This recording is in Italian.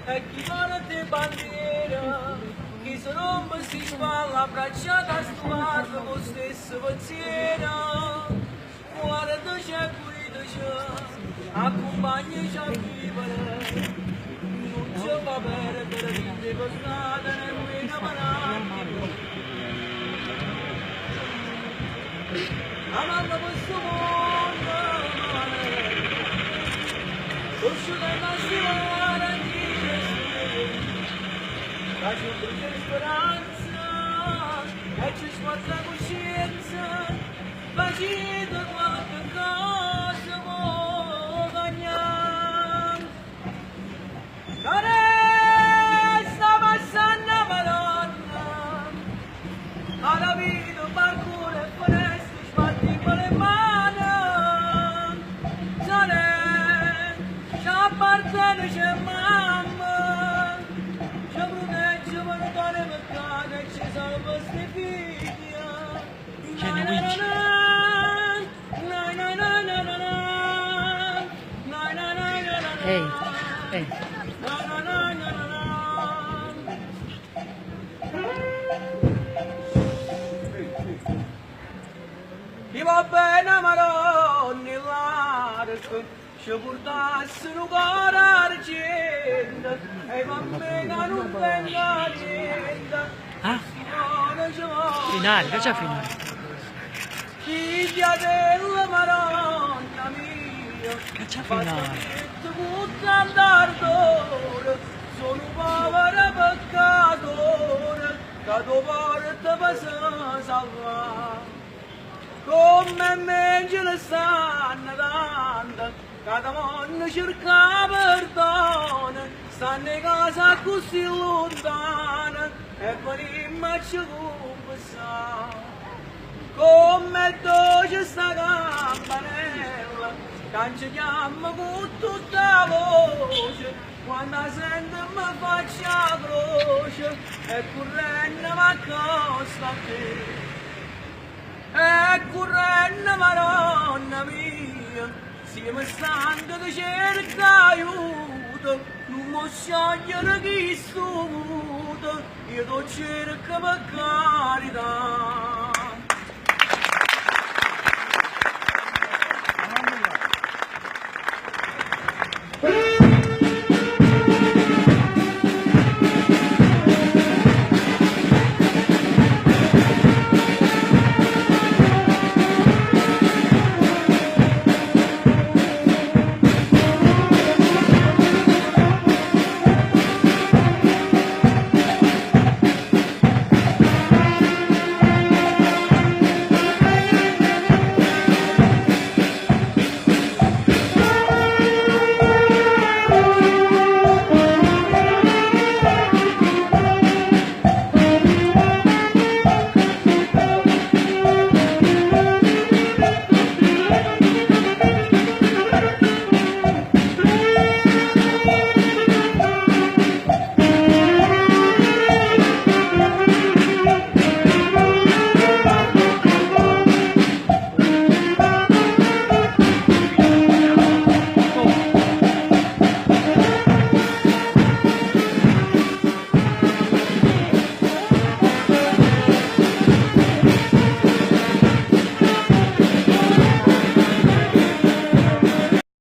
E chi porta bandiera, chi se non si spalla abbracciata a sguardo con lo stesso pensiero. Guarda c'è pulito c'è, accompagnaci a vivere, non ci fa perdere vite per strada nemmeno parati. Amando questo mondo, conosciuto il nostro faccio un brutto di speranza e ci sguarda coscienza, facendo qualche cosa può guadagnare. Care sta passando Madonna, alla vita balcone e finestre sbatti con le mani, ci appartiene c'è mamma. Ehi, ehi. Chi va bene Maronni l'arco, ci portassero cuore argento, e va bene non venga niente. Ah? Finale, che c'è finale? Figlia della Madonna mia, che c'è finale? Sono povero peccatore, che tu porta per salvare. Come me ce ne stanno tanto, che da mondo cerca perdono, stanno in casa così lontana, e venimmo a ci confessare. Come dolce sta campanella, cancelliamo con tutta voce, quando sento mi faccio la croce, e correndo mi accosta a te. E correndo Madonna mia, siamo stanchi di cerca aiuto, non mi sciogliere chi sto muto, io ti cerco per